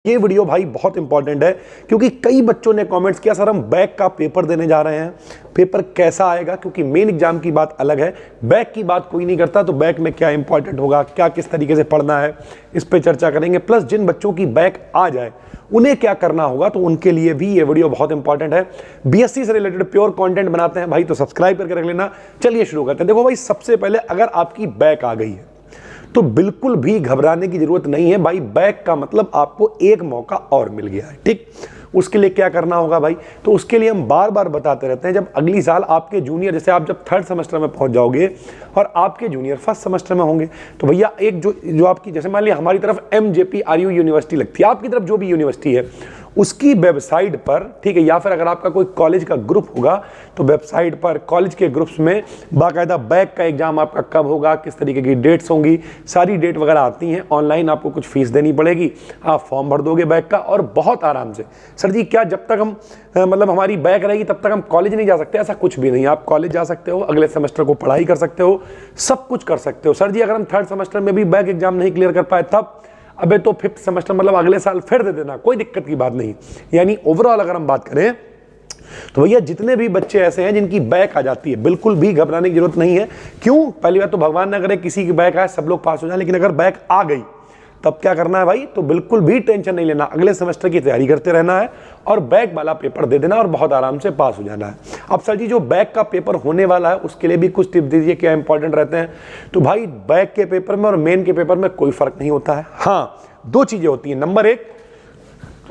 ये वीडियो भाई बहुत इंपॉर्टेंट है क्योंकि कई बच्चों ने कमेंट्स किया सर हम बैक का पेपर देने जा रहे हैं, पेपर कैसा आएगा, क्योंकि मेन एग्जाम की बात अलग है, बैक की बात कोई नहीं करता। तो बैक में क्या इंपॉर्टेंट होगा, क्या किस तरीके से पढ़ना है, इस पे चर्चा करेंगे। प्लस जिन बच्चों की बैक आ जाए उन्हें क्या करना होगा, तो उनके लिए भी ये वीडियो बहुत इंपॉर्टेंट है। बीएससी से रिलेटेड प्योर कंटेंट बनाते हैं भाई, तो सब्सक्राइब करके रख लेना। चलिए शुरू करते हैं। देखो भाई, सबसे पहले अगर आपकी बैक आ गई है तो बिल्कुल भी घबराने की जरूरत नहीं है भाई। बैक का मतलब आपको एक मौका और मिल गया है, ठीक। उसके लिए क्या करना होगा भाई, तो उसके लिए हम बार बार बताते रहते हैं। जब अगली साल आपके जूनियर, जैसे आप जब थर्ड सेमेस्टर में पहुंच जाओगे और आपके जूनियर फर्स्ट सेमेस्टर में होंगे, तो भैया एक जो आपकी, जैसे मान लिया हमारी तरफ MJPRU यूनिवर्सिटी लगती है, आपकी तरफ जो भी यूनिवर्सिटी है उसकी वेबसाइट पर, ठीक है, या फिर अगर आपका कोई कॉलेज का ग्रुप होगा तो वेबसाइट पर कॉलेज के ग्रुप्स में बाकायदा बैक का एग्जाम आपका कब होगा, किस तरीके की डेट्स होंगी, सारी डेट वगैरह आती हैं। ऑनलाइन आपको कुछ फीस देनी पड़ेगी, आप फॉर्म भर दोगे बैक का और बहुत आराम से। सर जी क्या जब तक हम मतलब हमारी बैक रहेगी तब तक हम कॉलेज नहीं जा सकते? ऐसा कुछ भी नहीं, आप कॉलेज जा सकते हो, अगले सेमेस्टर को पढ़ाई कर सकते हो, सब कुछ कर सकते हो। सर जी अगर हम थर्ड सेमेस्टर में भी बैक एग्जाम नहीं क्लियर कर पाए तब, अबे तो फिफ्थ सेमेस्टर मतलब अगले साल फिर दे देना, कोई दिक्कत की बात नहीं। यानी ओवरऑल अगर हम बात करें तो भैया जितने भी बच्चे ऐसे हैं जिनकी बैक आ जाती है, बिल्कुल भी घबराने की जरूरत नहीं है। क्यों? पहली बात तो भगवान न करे किसी की बैक आए, सब लोग पास हो जाए, लेकिन अगर बैक आ गई तब क्या करना है भाई, तो बिल्कुल भी टेंशन नहीं लेना, अगले सेमेस्टर की तैयारी करते रहना है और बैक वाला पेपर दे देना और बहुत आराम से पास हो जाना है। अब सर जी जो बैक का पेपर होने वाला है उसके लिए भी कुछ टिप्स दीजिए, क्या इंपॉर्टेंट रहते हैं। तो भाई बैक के पेपर में और मेन के पेपर में कोई फर्क नहीं होता है। हाँ, दो चीजें होती हैं। नंबर एक,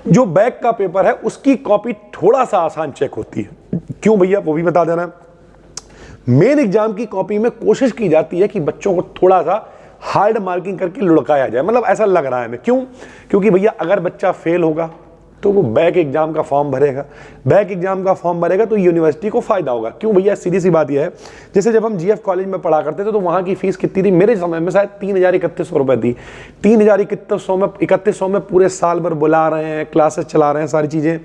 जो बैक का पेपर है उसकी कॉपी थोड़ा सा आसान चेक होती है। क्यों भैया, वो भी बता देना। मेन एग्जाम की कॉपी में कोशिश की जाती है कि बच्चों को थोड़ा सा हार्ड मार्किंग करके लुढ़काया जाए, मतलब ऐसा लग रहा है हमें। क्यों? क्योंकि भैया अगर बच्चा फेल होगा तो वो बैक एग्जाम का फॉर्म भरेगा, बैक एग्जाम का फॉर्म भरेगा तो यूनिवर्सिटी को फायदा होगा। क्यों भैया? सीधी सी बात यह है, जैसे जब हम GF कॉलेज में पढ़ा करते थे तो वहां की फीस कितनी थी? मेरे समय में शायद 3,031 रुपए थी। 3,031 में पूरे साल भर बुला रहे हैं, क्लासेस चला रहे हैं, सारी चीजें,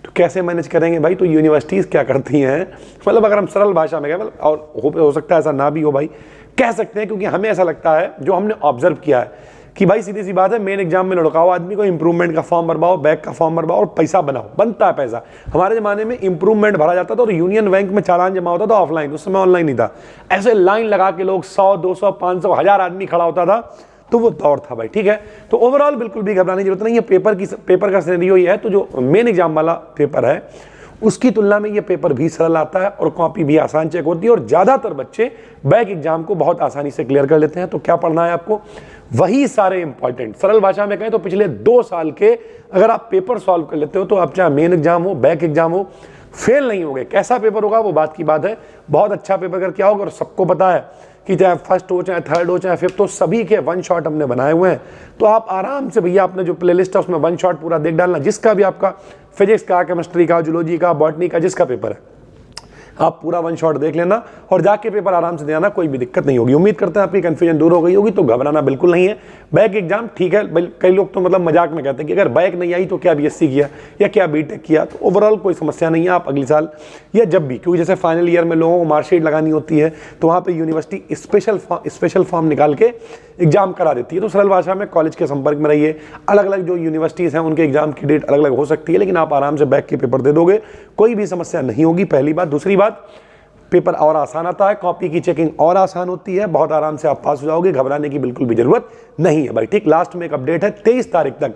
तो कैसे मैनेज करेंगे भाई? तो यूनिवर्सिटीज क्या करती हैं, मतलब अगर हम सरल भाषा में कहें, मतलब और हो सकता है ऐसा ना भी हो भाई, कह सकते हैं, क्योंकि हमें ऐसा लगता है, जो हमने ऑब्जर्व किया है कि भाई सीधी सी बात है, मेन एग्जाम में लुढ़काओ आदमी को, इंप्रूवमेंट का फॉर्म भरवाओ, बैक का फॉर्म भरवाओ और पैसा बनाओ, बनता है पैसा। हमारे जमाने में इंप्रूवमेंट भरा जाता था और यूनियन बैंक में चालान जमा होता था ऑफलाइन, उस समय ऑनलाइन नहीं था। ऐसे लाइन लगा के लोग 100, 200, 500, 1000 आदमी खड़ा होता था, तो वो दौर था भाई, ठीक है। तो ओवरऑल बिल्कुल भी घबराने की जरूरत नहीं है। पेपर का सिनेरियो ये है, तो जो मेन एग्जाम वाला पेपर है उसकी तुलना में ये पेपर भी सरल आता है और कॉपी भी आसान चेक होती है और ज्यादातर बच्चे बैक एग्जाम को बहुत आसानी से क्लियर कर लेते हैं। तो क्या पढ़ना है आपको? वही सारे इंपॉर्टेंट, सरल भाषा में कहें तो पिछले 2 साल के अगर आप पेपर सॉल्व कर लेते हो तो आप चाहे मेन एग्जाम हो, बैक एग्जाम हो, फेल नहीं होगे। कैसा पेपर होगा वो बात की बात है, बहुत अच्छा पेपर कर क्या होगा। और सबको पता है कि चाहे फर्स्ट हो, चाहे थर्ड हो, चाहे फिफ्थ हो, सभी के वन शॉट हमने बनाए हुए हैं। तो आप आराम से भैया अपने जो प्लेलिस्ट है उसमें वन शॉट पूरा देख डालना, जिसका भी आपका फिजिक्स का, केमिस्ट्री का, जूलॉजी का, बॉटनी का, जिसका पेपर है आप पूरा वन शॉट देख लेना और जाके पेपर आराम से देना, कोई भी दिक्कत नहीं होगी। उम्मीद करते हैं आपकी कंफ्यूजन दूर हो गई होगी। तो घबराना बिल्कुल नहीं है। बैक एग्जाम ठीक है, कई लोग तो मतलब मजाक में कहते हैं कि अगर बैक नहीं आई तो क्या BSc किया या क्या BTech किया, तो ओवरऑल कोई समस्या नहीं है। आप अगले साल या जब भी, क्योंकि जैसे फाइनल ईयर में लोगों को मार्कशीट लगानी होती है तो वहाँ पर यूनिवर्सिटी स्पेशल फॉर्म निकाल के एग्जाम करा देती है। तो सरल भाषा में कॉलेज के संपर्क में रहिए। अलग अलग जो यूनिवर्सिटीज़ हैं उनके एग्जाम की डेट अलग अलग हो सकती है, लेकिन आप आराम से बैक के पेपर दे दोगे, कोई भी समस्या नहीं होगी। पहली बात। दूसरी बात, पेपर और आसान आता है, कॉपी की चेकिंग और आसान होती है, बहुत आराम से आप पास हो जाओगे, घबराने की बिल्कुल भी जरूरत नहीं है भाई, ठीक। लास्ट में एक अपडेट है 23 तारीख तक।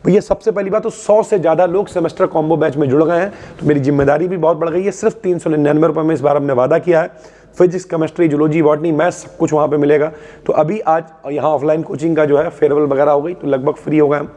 भैया सबसे पहली बात तो 100 से ज़्यादा लोग सेमेस्टर कॉम्बो बैच में जुड़ गए हैं, तो मेरी जिम्मेदारी भी बहुत बढ़ गई है। सिर्फ 399 रुपये में इस बार हमने वादा किया है। Physics, chemistry, zoology, botany, maths सब कुछ वहाँ पे मिलेगा। तो अभी आज यहाँ ऑफलाइन कोचिंग का जो है फेयरवेल वगैरह हो गई, तो लगभग फ्री हो गए हम।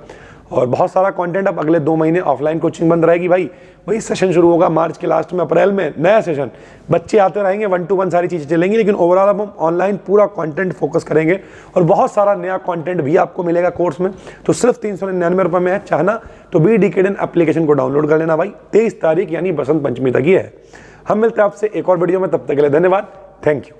और बहुत सारा कंटेंट, अब अगले 2 महीने ऑफलाइन कोचिंग बंद रहेगी भाई। वही सेशन शुरू होगा मार्च के लास्ट में, अप्रैल में नया सेशन, बच्चे आते रहेंगे, 1 to 1 सारी चीज़ें चलेंगी, लेकिन ओवरऑल अब हम ऑनलाइन पूरा कंटेंट फोकस करेंगे और बहुत सारा नया कंटेंट भी आपको मिलेगा कोर्स में। तो सिर्फ 399 रुपये में है। चाहना तो BDKN एप्लीकेशन को डाउनलोड कर लेना भाई। 23 तारीख यानी बसंत पंचमी तक ही है। हम मिलते हैं आपसे एक और वीडियो में, तब तक के लिए धन्यवाद, थैंक यू।